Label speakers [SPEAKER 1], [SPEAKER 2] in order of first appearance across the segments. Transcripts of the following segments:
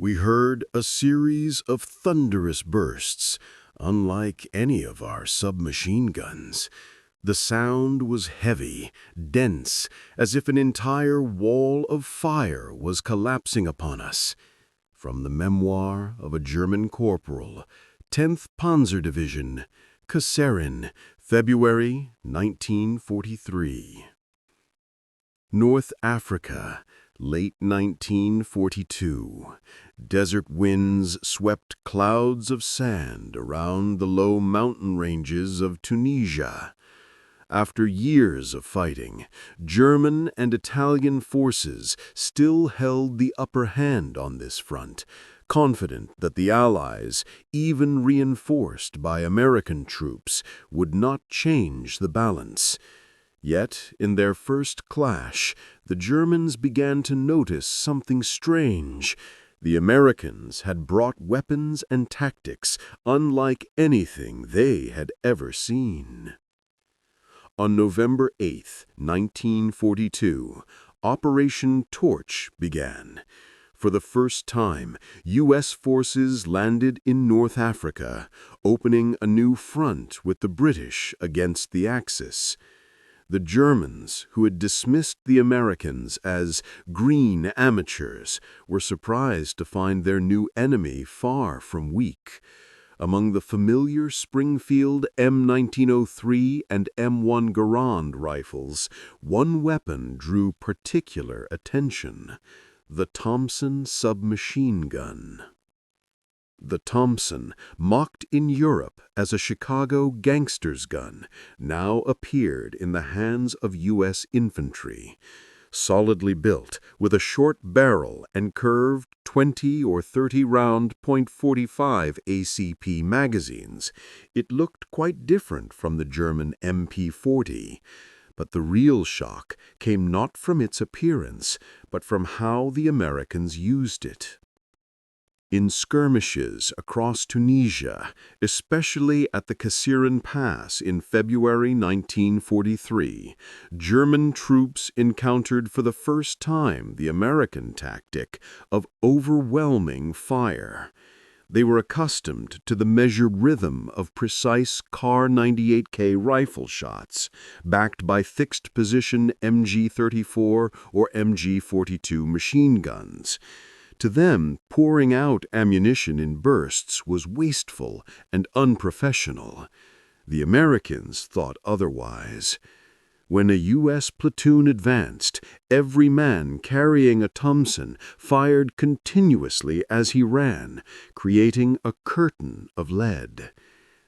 [SPEAKER 1] We heard a series of thunderous bursts, unlike any of our submachine guns. The sound was heavy, dense, as if an entire wall of fire was collapsing upon us. From the memoir of a German corporal, 10th Panzer Division, Kasserine, February 1943. North Africa, late 1942. Desert winds swept clouds of sand around the low mountain ranges of Tunisia. After years of fighting, German and Italian forces still held the upper hand on this front, confident that the Allies, even reinforced by American troops, would not change the balance. Yet, in their first clash, the Germans began to notice something strange. The Americans had brought weapons and tactics unlike anything they had ever seen. On November 8, 1942, Operation Torch began. For the first time, U.S. forces landed in North Africa, opening a new front with the British against the Axis. The Germans, who had dismissed the Americans as green amateurs, were surprised to find their new enemy far from weak. Among the familiar Springfield M1903 and M1 Garand rifles, one weapon drew particular attention: the Thompson submachine gun. The Thompson, mocked in Europe as a Chicago gangster's gun, now appeared in the hands of U.S. infantry. Solidly built, with a short barrel and curved 20 or 30-round .45 ACP magazines, it looked quite different from the German MP40. But the real shock came not from its appearance, but from how the Americans used it. In skirmishes across Tunisia, especially at the Kasserine Pass in February 1943, German troops encountered for the first time the American tactic of overwhelming fire. They were accustomed to the measured rhythm of precise Kar-98K rifle shots, backed by fixed-position MG-34 or MG-42 machine guns. To them, pouring out ammunition in bursts was wasteful and unprofessional. The Americans thought otherwise. When a U.S. platoon advanced, every man carrying a Thompson fired continuously as he ran, creating a curtain of lead.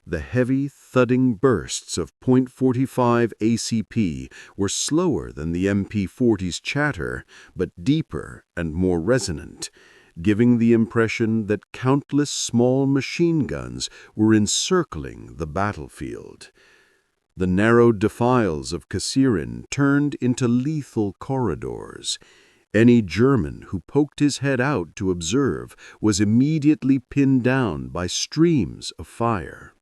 [SPEAKER 1] The heavy, thudding bursts of .45 ACP were slower than the MP40's chatter, but deeper and more resonant, giving the impression that countless small machine guns were encircling the battlefield. The narrow defiles of Kasserine turned into lethal corridors. Any German who poked his head out to observe was immediately pinned down by streams of fire.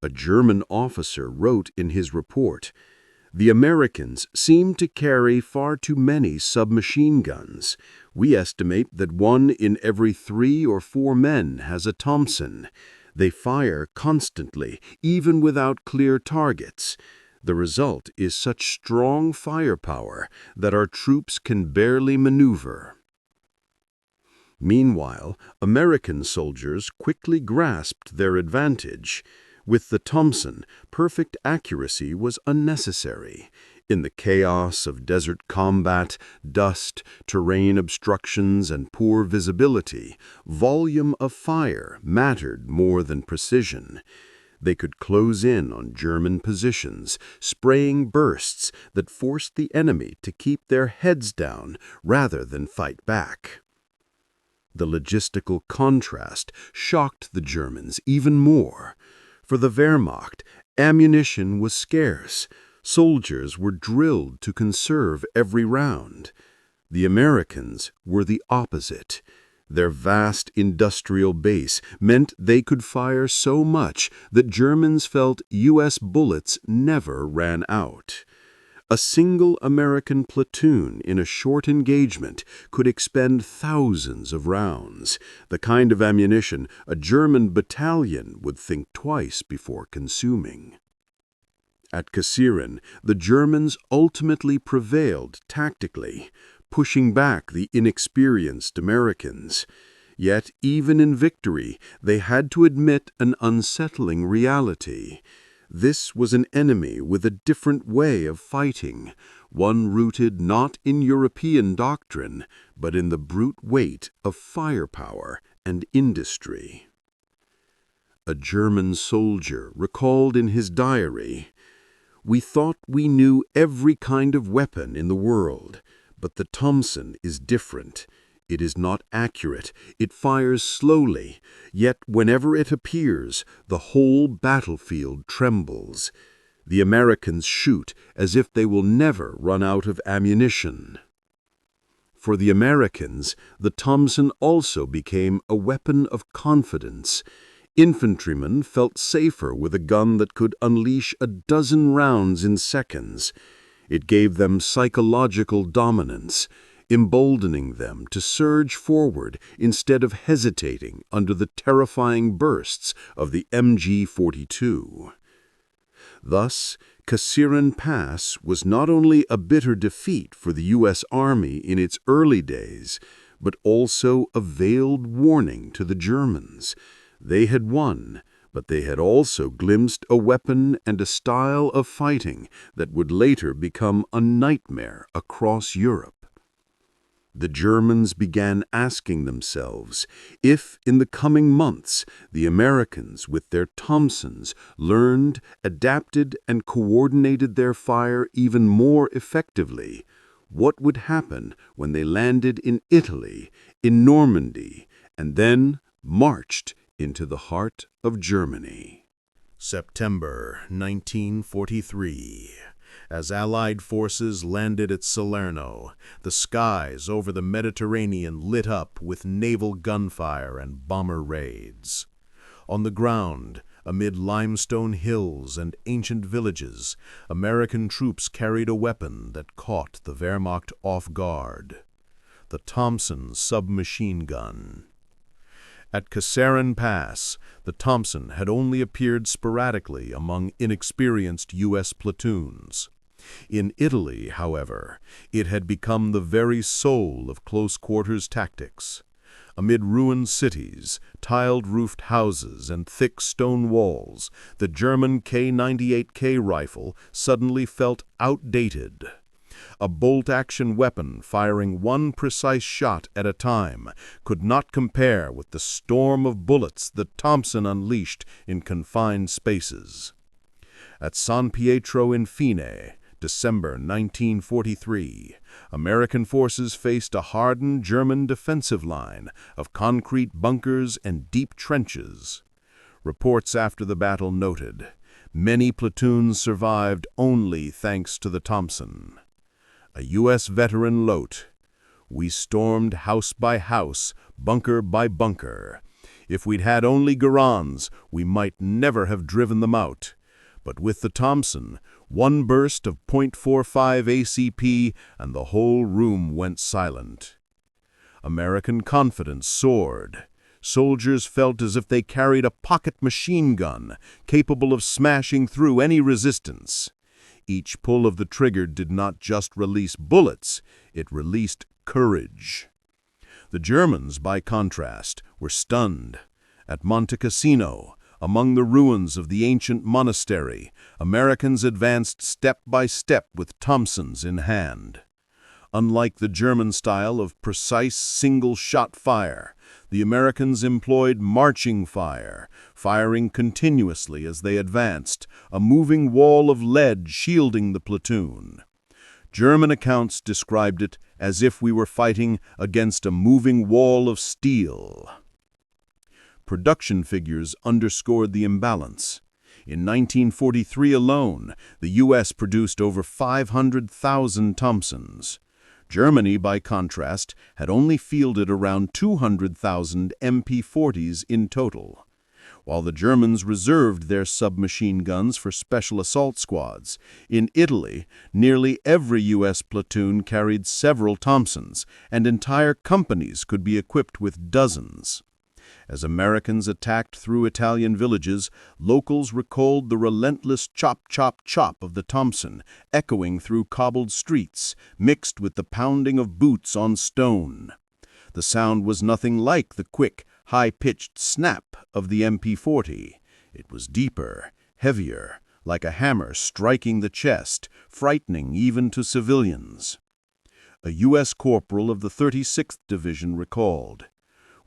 [SPEAKER 1] A German officer wrote in his report, "The Americans seem to carry far too many submachine guns. We estimate that 1 in every 3 or 4 men has a Thompson. They fire constantly, even without clear targets. The result is such strong firepower that our troops can barely maneuver." Meanwhile, American soldiers quickly grasped their advantage. With the Thompson, perfect accuracy was unnecessary. In the chaos of desert combat, dust, terrain obstructions, and poor visibility, volume of fire mattered more than precision. They could close in on German positions, spraying bursts that forced the enemy to keep their heads down rather than fight back. The logistical contrast shocked the Germans even more. For the Wehrmacht, ammunition was scarce. Soldiers were drilled to conserve every round. The Americans were the opposite. Their vast industrial base meant they could fire so much that Germans felt U.S. bullets never ran out. A single American platoon in a short engagement could expend thousands of rounds, the kind of ammunition a German battalion would think twice before consuming. At Kasirin, the Germans ultimately prevailed tactically, pushing back the inexperienced Americans. Yet, even in victory, they had to admit an unsettling reality. This was an enemy with a different way of fighting, one rooted not in European doctrine, but in the brute weight of firepower and industry. A German soldier recalled in his diary, "We thought we knew every kind of weapon in the world, but the Thompson is different. It is not accurate, it fires slowly, yet whenever it appears, the whole battlefield trembles. The Americans shoot as if they will never run out of ammunition." For the Americans, the Thompson also became a weapon of confidence. Infantrymen felt safer with a gun that could unleash a dozen rounds in seconds. It gave them psychological dominance, emboldening them to surge forward instead of hesitating under the terrifying bursts of the MG-42. Thus, Kasirin Pass was not only a bitter defeat for the U.S. Army in its early days, but also a veiled warning to the Germans. They had won, but they had also glimpsed a weapon and a style of fighting that would later become a nightmare across Europe. The Germans began asking themselves if, in the coming months, the Americans, with their Thompsons, learned, adapted, and coordinated their fire even more effectively. What would happen when they landed in Italy, in Normandy, and then marched into the heart of Germany? September 1943. As Allied forces landed at Salerno, the skies over the Mediterranean lit up with naval gunfire and bomber raids. On the ground, amid limestone hills and ancient villages, American troops carried a weapon that caught the Wehrmacht off guard: the Thompson submachine gun. At Kasirin Pass, the Thompson had only appeared sporadically among inexperienced U.S. platoons. In Italy, however, it had become the very soul of close-quarters tactics. Amid ruined cities, tiled-roofed houses, and thick stone walls, the German K98K rifle suddenly felt outdated. A bolt-action weapon firing one precise shot at a time could not compare with the storm of bullets that Thompson unleashed in confined spaces. At San Pietro in Fine, December 1943, American forces faced a hardened German defensive line of concrete bunkers and deep trenches. Reports after the battle noted, many platoons survived only thanks to the Thompson. A U.S. veteran wrote, "We stormed house by house, bunker by bunker. If we'd had only Garans, we might never have driven them out. But with the Thompson, one burst of .45 ACP and the whole room went silent." American confidence soared. Soldiers felt as if they carried a pocket machine gun, capable of smashing through any resistance. Each pull of the trigger did not just release bullets, it released courage. The Germans, by contrast, were stunned. At Monte Cassino, among the ruins of the ancient monastery, Americans advanced step by step with Thompsons in hand. Unlike the German style of precise single-shot fire, the Americans employed marching fire, firing continuously as they advanced, a moving wall of lead shielding the platoon. German accounts described it as if we were fighting against a moving wall of steel. Production figures underscored the imbalance. In 1943 alone, the U.S. produced over 500,000 Thompsons. Germany, by contrast, had only fielded around 200,000 MP40s in total.
[SPEAKER 2] while the Germans reserved their submachine guns for special assault squads. In Italy, nearly every U.S. platoon carried several Thompsons, and entire companies could be equipped with dozens. As Americans attacked through Italian villages, locals recalled the relentless chop, chop, chop of the Thompson, echoing through cobbled streets, mixed with the pounding of boots on stone. The sound was nothing like the quick, high-pitched snap of the MP40. It was deeper, heavier, like a hammer striking the chest, frightening even to civilians. A U.S. corporal of the 36th Division recalled,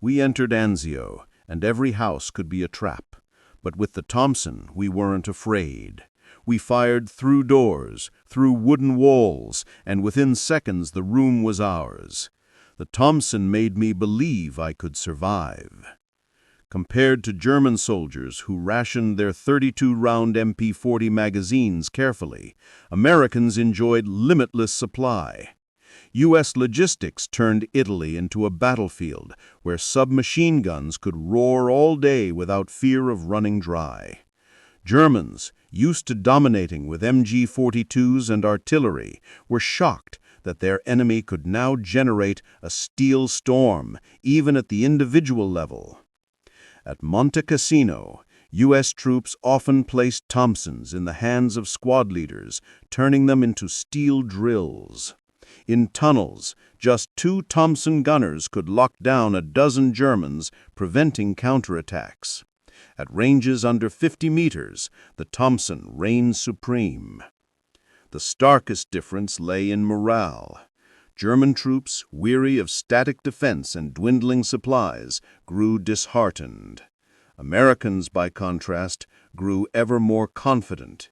[SPEAKER 2] "We entered Anzio, and every house could be a trap. But with the Thompson, we weren't afraid. We fired through doors, through wooden walls, and within seconds the room was ours. The Thompson made me believe I could survive." Compared to German soldiers who rationed their 32-round MP40 magazines carefully, Americans enjoyed limitless supply. U.S. logistics turned Italy into a battlefield where submachine guns could roar all day without fear of running dry. Germans, used to dominating with MG-42s and artillery, were shocked that their enemy could now generate a steel storm, even at the individual level. At Monte Cassino, U.S. troops often placed Thompsons in the hands of squad leaders, turning them into steel drills. In tunnels, just 2 Thompson gunners could lock down a dozen Germans, preventing counterattacks. At ranges under 50 meters, the Thompson reigned supreme. The starkest difference lay in morale. German troops, weary of static defense and dwindling supplies, grew disheartened. Americans, by contrast, grew ever more confident.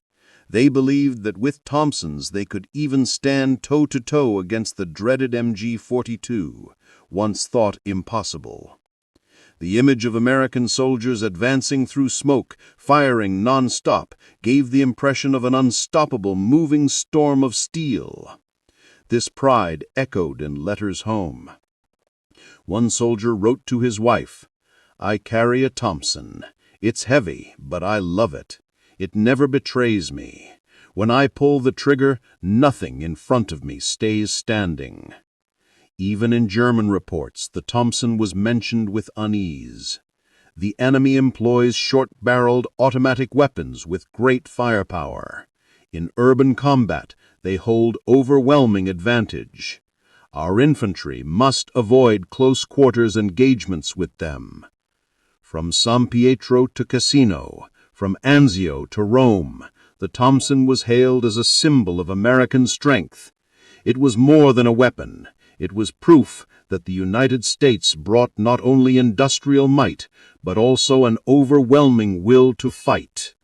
[SPEAKER 2] They believed that with Thompsons they could even stand toe-to-toe against the dreaded MG-42, once thought impossible. The image of American soldiers advancing through smoke, firing non-stop, gave the impression of an unstoppable moving storm of steel. This pride echoed in letters home. One soldier wrote to his wife, "I carry a Thompson. It's heavy, but I love it. It never betrays me. When I pull the trigger, nothing in front of me stays standing." Even in German reports, the Thompson was mentioned with unease. The enemy employs short-barreled automatic weapons with great firepower. In urban combat, they hold overwhelming advantage. Our infantry must avoid close-quarters engagements with them. From San Pietro to Cassino, from Anzio to Rome, the Thompson was hailed as a symbol of American strength. It was more than a weapon. It was proof that the United States brought not only industrial might, but also an overwhelming will to fight.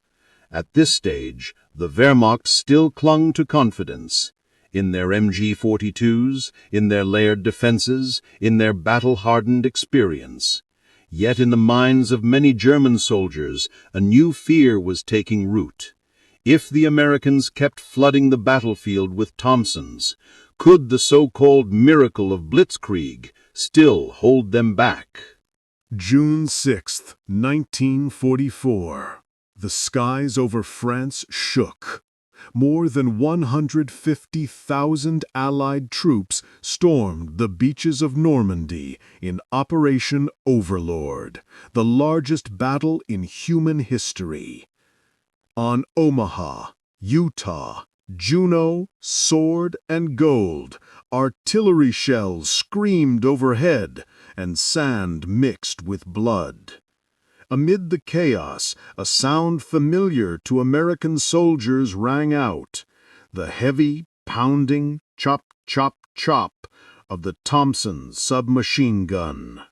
[SPEAKER 2] At this stage, the Wehrmacht still clung to confidence. In their MG-42s, in their layered defenses, in their battle-hardened experience. Yet in the minds of many German soldiers, a new fear was taking root. If the Americans kept flooding the battlefield with Thompsons, could the so-called miracle of blitzkrieg still hold them back?
[SPEAKER 1] June 6, 1944. The skies over France shook. More than 150,000 Allied troops stormed the beaches of Normandy in Operation Overlord, the largest battle in human history. On Omaha, Utah, Juneau, Sword, and Gold, artillery shells screamed overhead, and sand mixed with blood. Amid the chaos, a sound familiar to American soldiers rang out, the heavy, pounding, chop, chop, chop of the Thompson submachine gun.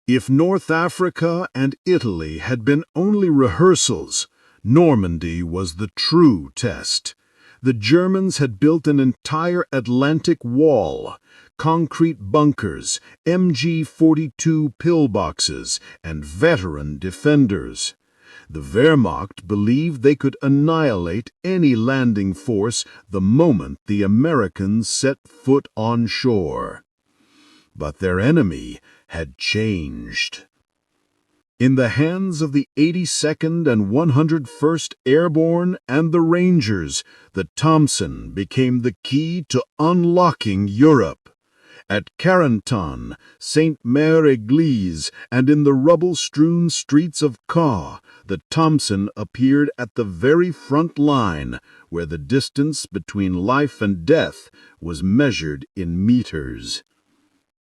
[SPEAKER 1] If North Africa and Italy had been only rehearsals, Normandy was the true test. The Germans had built an entire Atlantic wall, concrete bunkers, MG-42 pillboxes, and veteran defenders. The Wehrmacht believed they could annihilate any landing force the moment the Americans set foot on shore. But their enemy had changed.
[SPEAKER 2] In the hands of the 82nd and 101st Airborne and the Rangers, the Thompson became the key to unlocking Europe. At Carentan, Sainte-Mère-Église, and in the rubble-strewn streets of Caen, the Thompson appeared at the very front line, where the distance between life and death was measured in meters.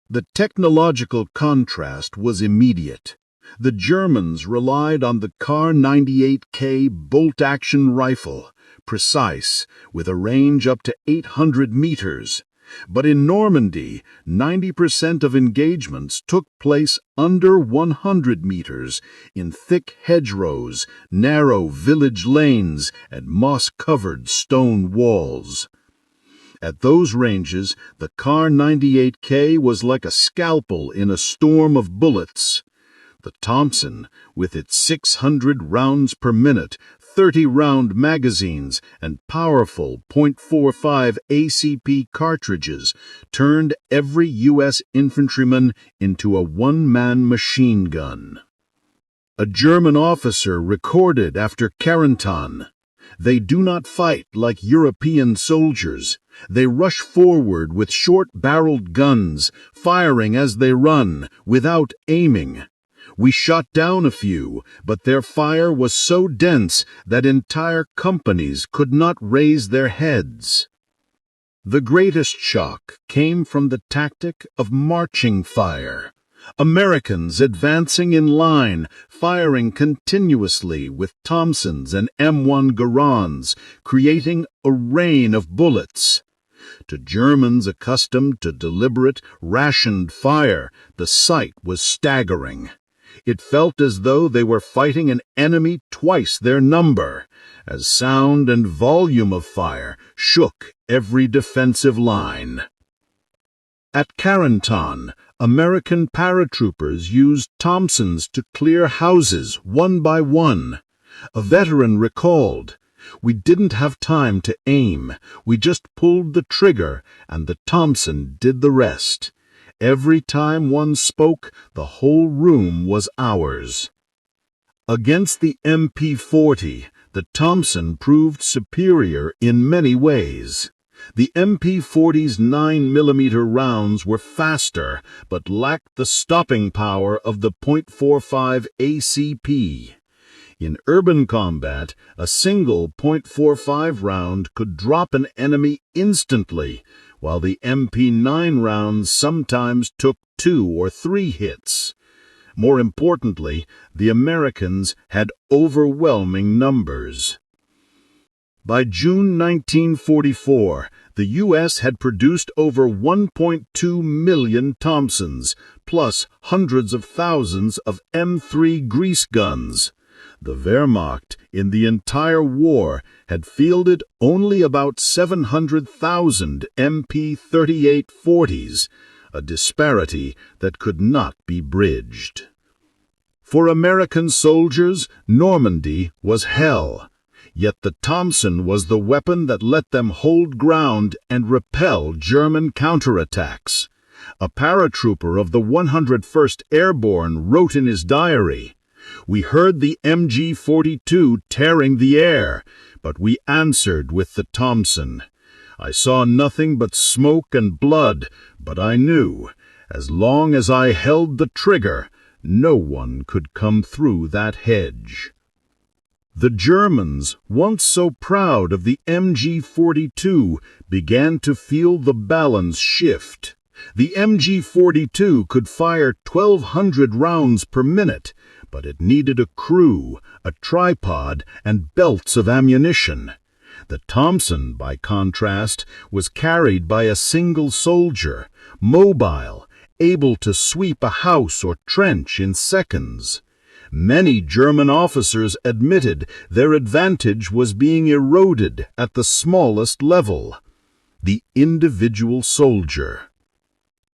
[SPEAKER 2] The technological contrast was immediate. The Germans relied on the Kar 98K bolt-action rifle, precise, with a range up to 800 meters. But in Normandy, 90% of engagements took place under 100 meters, in thick hedgerows, narrow village lanes, and moss-covered stone walls. At those ranges, the Kar 98K was like a scalpel in a storm of bullets. The Thompson, with its 600 rounds per minute, 30-round magazines, and powerful .45 ACP cartridges, turned every U.S. infantryman into a one-man machine gun. A German officer recorded after Carentan, "They do not fight like European soldiers. They rush forward with short-barreled guns, firing as they run, without aiming. We shot down a few, but their fire was so dense that entire companies could not raise their heads." The greatest shock came from the tactic of marching fire. Americans advancing in line, firing continuously with Thompsons and M1 Garands, creating a rain of bullets. To Germans accustomed to deliberate, rationed fire, the sight was staggering. It felt as though they were fighting an enemy twice their number, as sound and volume of fire shook every defensive line. At Carentan, American paratroopers used Thompsons to clear houses one by one. A veteran recalled, "We didn't have time to aim. We just pulled the trigger, and the Thompson did the rest. Every time one spoke, the whole room was ours." Against the MP-40, the Thompson proved superior in many ways. The MP-40's 9mm rounds were faster, but lacked the stopping power of the .45 ACP. In urban combat, a single .45 round could drop an enemy instantly, while the MP9 rounds sometimes took 2 or 3 hits. More importantly, the Americans had overwhelming numbers. By June 1944, the U.S. had produced over 1.2 million Thompsons, plus hundreds of thousands of M3 grease guns. The Wehrmacht, in the entire war, had fielded only about 700,000 MP-38-40s, a disparity that could not be bridged. For American soldiers, Normandy was hell. Yet the Thompson was the weapon that let them hold ground and repel German counterattacks. A paratrooper of the 101st Airborne wrote in his diary, "We heard the MG-42 tearing the air, but we answered with the Thompson. I saw nothing but smoke and blood, but I knew, as long as I held the trigger, no one could come through that hedge." The Germans, once so proud of the MG-42, began to feel the balance shift. The MG-42 could fire 1,200 rounds per minute, but it needed a crew, a tripod, and belts of ammunition. The Thompson, by contrast, was carried by a single soldier, mobile, able to sweep a house or trench in seconds. Many German officers admitted their advantage was being eroded at the smallest level, the individual soldier.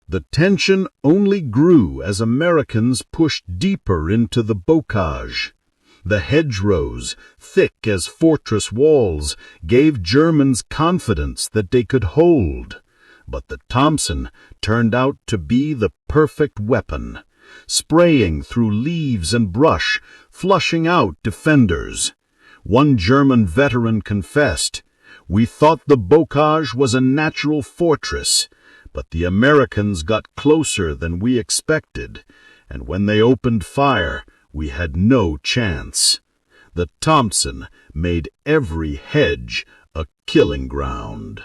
[SPEAKER 2] The tension only grew as Americans pushed deeper into the bocage. The hedgerows, thick as fortress walls, gave Germans confidence that they could hold. But the Thompson turned out to be the perfect weapon. spraying through leaves and brush, flushing out defenders. One German veteran confessed, "We thought the bocage was a natural fortress, but the Americans got closer than we expected, and when they opened fire, we had no chance." The Thompson made every hedge a killing ground.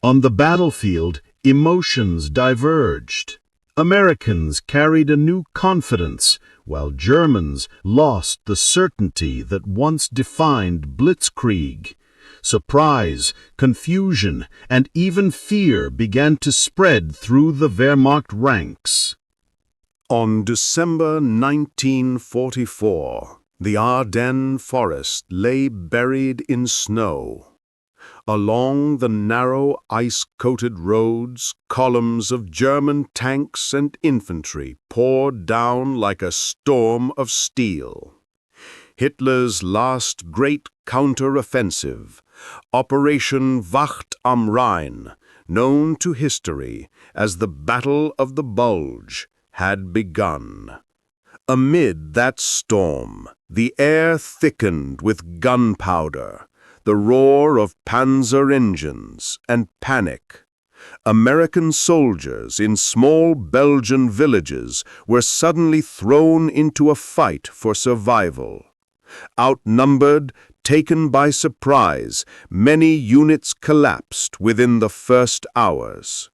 [SPEAKER 2] On the battlefield, emotions diverged. Americans carried a new confidence, while Germans lost the certainty that once defined blitzkrieg. Surprise, confusion, and even fear began to spread through the Wehrmacht ranks.
[SPEAKER 1] On December 1944, the Ardennes forest lay buried in snow. Along the narrow, ice-coated roads, columns of German tanks and infantry poured down like a storm of steel. Hitler's last great counteroffensive, Operation Wacht am Rhein, known to history as the Battle of the Bulge, had begun. Amid that storm, the air thickened with gunpowder, the roar of panzer engines, and panic. American soldiers in small Belgian villages were suddenly thrown into a fight for survival. Outnumbered, taken by surprise, many units collapsed within the first hours.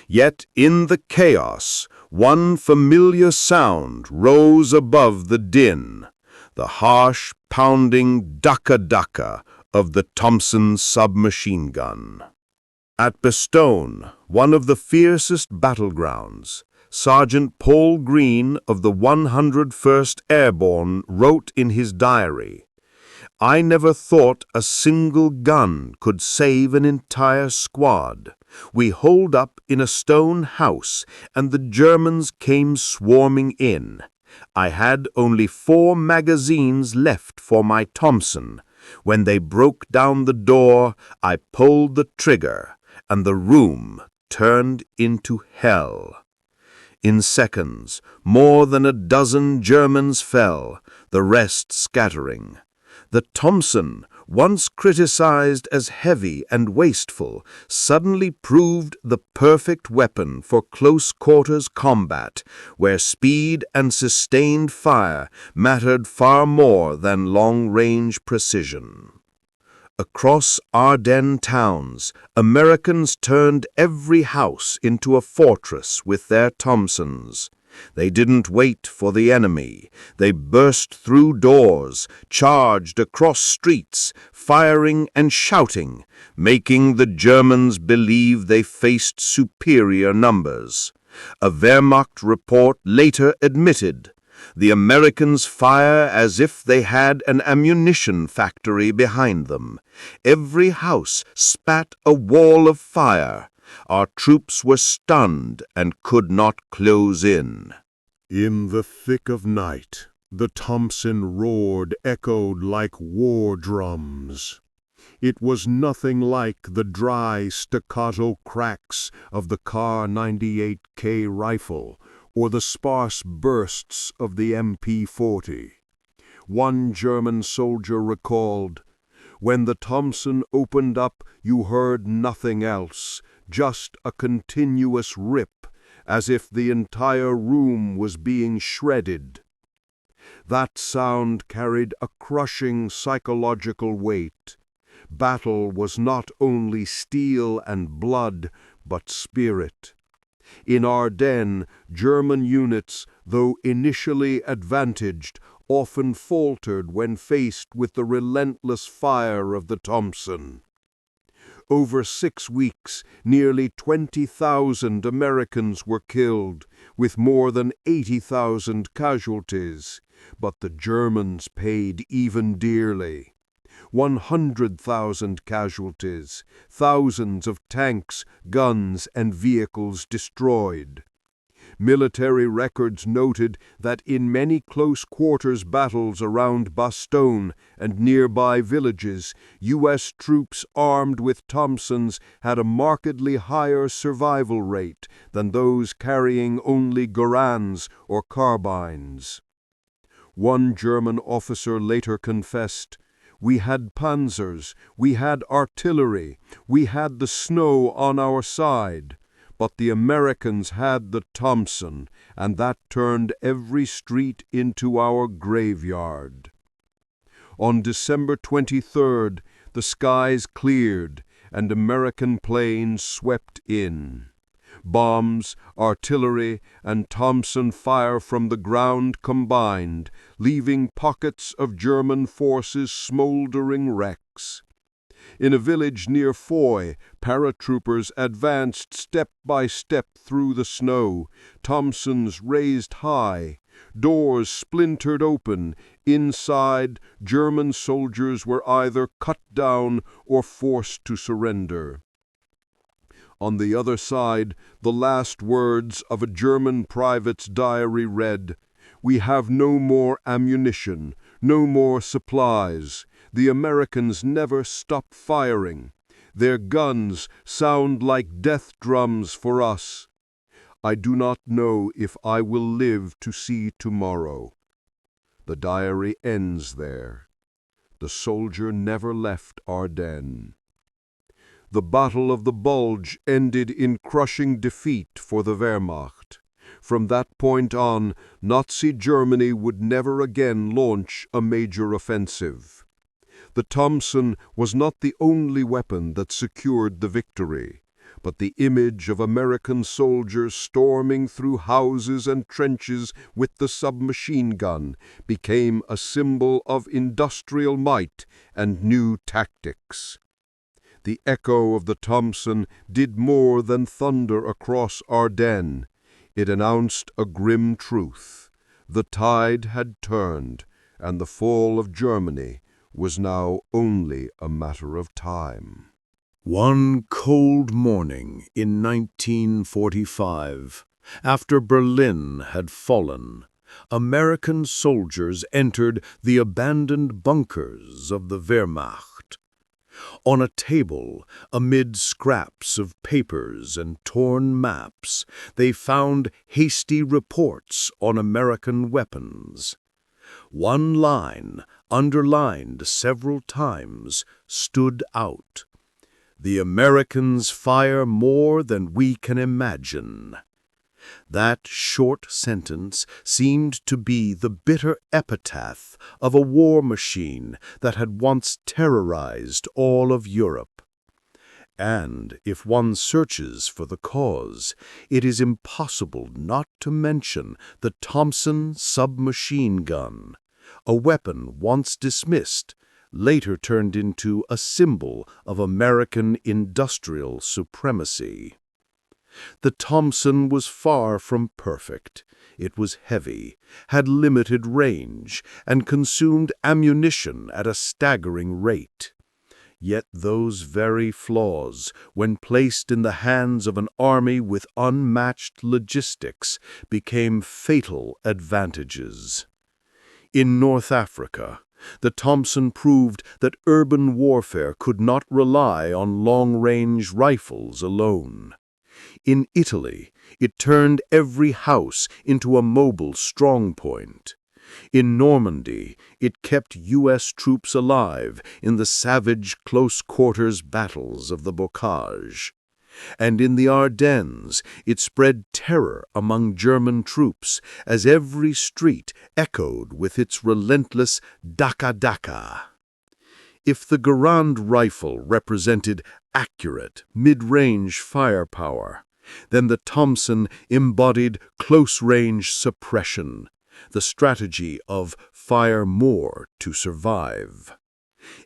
[SPEAKER 1] Yet in the chaos, one familiar sound rose above the din, the harsh, pounding daka-daka of the Thompson submachine gun. At Bastogne, one of the fiercest battlegrounds, Sergeant Paul Green of the 101st Airborne wrote in his diary, "I never thought a single gun could save an entire squad. We holed up in a stone house, and the Germans came swarming in. I had only 4 magazines left for my Thompson. When they broke down the door, I pulled the trigger, and the room turned into hell." In seconds, more than a dozen Germans fell, the rest scattering. The Thompson, once criticized as heavy and wasteful, suddenly proved the perfect weapon for close-quarters combat, where speed and sustained fire mattered far more than long-range precision. Across Ardennes towns, Americans turned every house into a fortress with their Thompsons. They didn't wait for the enemy. They burst through doors, charged across streets, firing and shouting, making the Germans believe they faced superior numbers. A Wehrmacht report later admitted, "The Americans fire as if they had an ammunition factory behind them. Every house spat a wall of fire. Our troops were stunned and could not close in."
[SPEAKER 2] In the thick of night, the Thompson roared, echoed like war drums. It was nothing like the dry staccato cracks of the Kar 98K rifle or the sparse bursts of the MP40. One German soldier recalled, "When the Thompson opened up, you heard nothing else, just a continuous rip, as if the entire room was being shredded." That sound carried a crushing psychological weight. Battle was not only steel and blood, but spirit. In Ardennes, German units, though initially advantaged, often faltered when faced with the relentless fire of the Thompson. Over 6 weeks, nearly 20,000 Americans were killed, with more than 80,000 casualties, but the Germans paid even dearly. 100,000 casualties, thousands of tanks, guns, and vehicles destroyed.
[SPEAKER 3] Military records noted that in many close-quarters battles around Bastogne and nearby villages, U.S. troops armed with Thompsons had a markedly higher survival rate than those carrying only Garands or carbines. One German officer later confessed, "We had panzers, we had artillery, we had the snow on our side, but the Americans had the Thompson, and that turned every street into our graveyard." On December 23rd, the skies cleared and American planes swept in. Bombs, artillery, and Thompson fire from the ground combined, leaving pockets of German forces smoldering wrecks. In a village near Foy, paratroopers advanced step by step through the snow, Thompsons raised high. Doors splintered open. Inside, German soldiers were either cut down or forced to surrender. On the other side, the last words of a German private's diary read, "We have no more ammunition, no more supplies. The Americans never stop firing. Their guns sound like death drums for us. I do not know if I will live to see tomorrow." The diary ends there. The soldier never left Ardennes. The Battle of the Bulge ended in crushing defeat for the Wehrmacht. From that point on, Nazi Germany would never again launch a major offensive. The Thompson was not the only weapon that secured the victory, but the image of American soldiers storming through houses and trenches with the submachine gun became a symbol of industrial might and new tactics. The echo of the Thompson did more than thunder across Ardennes. It announced a grim truth. The tide had turned, and the fall of Germany was now only a matter of time.
[SPEAKER 1] One cold morning in 1945, after Berlin had fallen, American soldiers entered the abandoned bunkers of the Wehrmacht. On a table, amid scraps of papers and torn maps, they found hasty reports on American weapons. One line, underlined several times, stood out. "The Americans fire more than we can imagine." That short sentence seemed to be the bitter epitaph of a war machine that had once terrorized all of Europe. And if one searches for the cause, it is impossible not to mention the Thompson submachine gun, a weapon once dismissed, later turned into a symbol of American industrial supremacy. The Thompson was far from perfect. It was heavy, had limited range, and consumed ammunition at a staggering rate. Yet those very flaws, when placed in the hands of an army with unmatched logistics, became fatal advantages. In North Africa, the Thompson proved that urban warfare could not rely on long-range rifles alone. In Italy, it turned every house into a mobile strongpoint. In Normandy, it kept U.S. troops alive in the savage close-quarters battles of the Bocage. And in the Ardennes, it spread terror among German troops as every street echoed with its relentless daka-daka. If the Garand rifle represented accurate, mid-range firepower, then the Thompson embodied close-range suppression, the strategy of fire more to survive.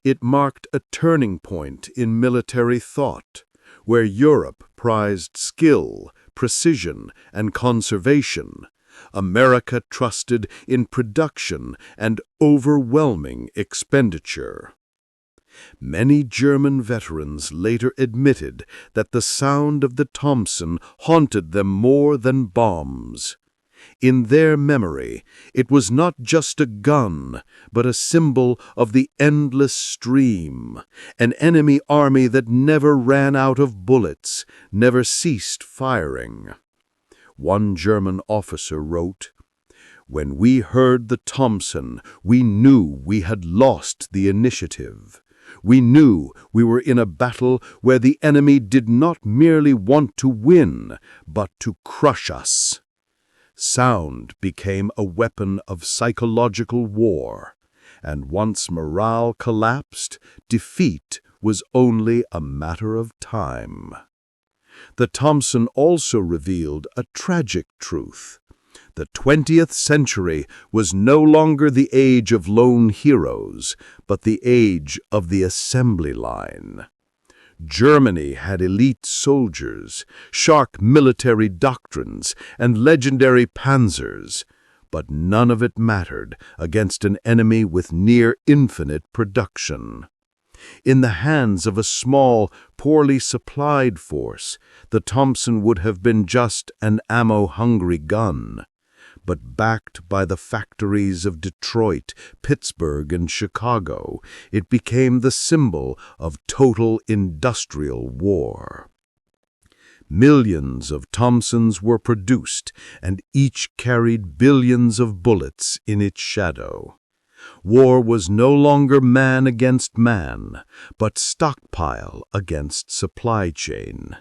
[SPEAKER 1] It marked a turning point in military thought, where Europe prized skill, precision, and conservation. America trusted in production and overwhelming expenditure. Many German veterans later admitted that the sound of the Thompson haunted them more than bombs. In their memory, it was not just a gun, but a symbol of the endless stream, an enemy army that never ran out of bullets, never ceased firing. One German officer wrote, "When we heard the Thompson, we knew we had lost the initiative. We knew we were in a battle where the enemy did not merely want to win, but to crush us." Sound became a weapon of psychological war, and once morale collapsed, defeat was only a matter of time. The Thompson also revealed a tragic truth. The 20th century was no longer the age of lone heroes, but the age of the assembly line. Germany had elite soldiers, sharp military doctrines, and legendary panzers, but none of it mattered against an enemy with near-infinite production. In the hands of a small, poorly supplied force, the Thompson would have been just an ammo-hungry gun. But backed by the factories of Detroit, Pittsburgh, and Chicago, it became the symbol of total industrial war. Millions of Thompsons were produced, and each carried billions of bullets in its shadow. War was no longer man against man, but stockpile against supply chain.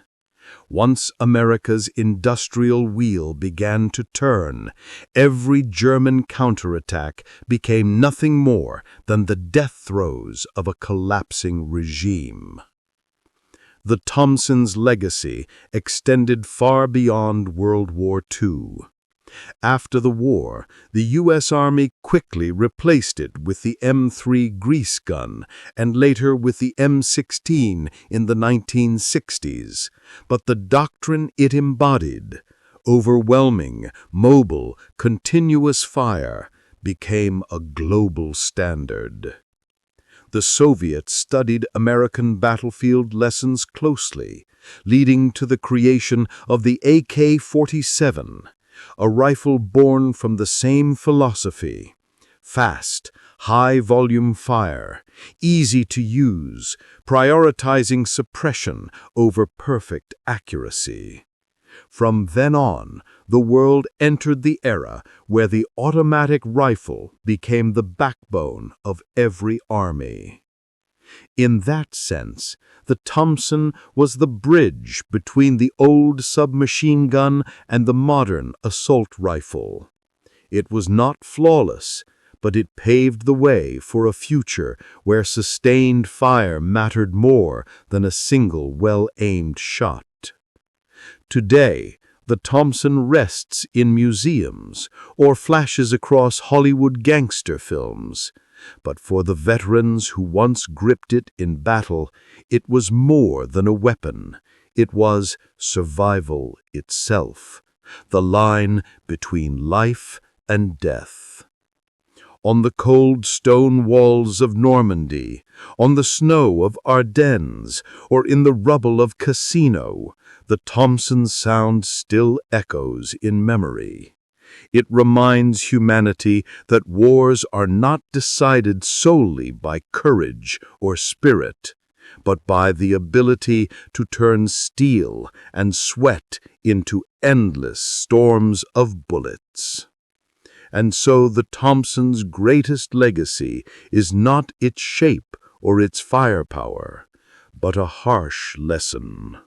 [SPEAKER 1] Once America's industrial wheel began to turn, every German counterattack became nothing more than the death throes of a collapsing regime. The Thompson's legacy extended far beyond World War II. After the war, the U.S. Army quickly replaced it with the M3 grease gun and later with the M16 in the 1960s. But the doctrine it embodied, overwhelming, mobile, continuous fire, became a global standard. The Soviets studied American battlefield lessons closely, leading to the creation of the AK-47, a rifle born from the same philosophy: fast, high-volume fire, easy to use, prioritizing suppression over perfect accuracy. From then on, the world entered the era where the automatic rifle became the backbone of every army. In that sense, the Thompson was the bridge between the old submachine gun and the modern assault rifle. It was not flawless, but it paved the way for a future where sustained fire mattered more than a single well-aimed shot. Today, the Thompson rests in museums or flashes across Hollywood gangster films. But for the veterans who once gripped it in battle, it was more than a weapon. It was survival itself, the line between life and death. On the cold stone walls of Normandy, on the snow of Ardennes, or in the rubble of Cassino, the Thompson sound still echoes in memory. It reminds humanity that wars are not decided solely by courage or spirit, but by the ability to turn steel and sweat into endless storms of bullets. And so the Thompson's greatest legacy is not its shape or its firepower, but a harsh lesson.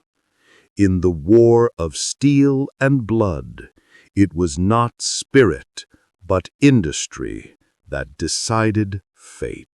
[SPEAKER 1] In the war of steel and blood, it was not spirit, but industry that decided fate.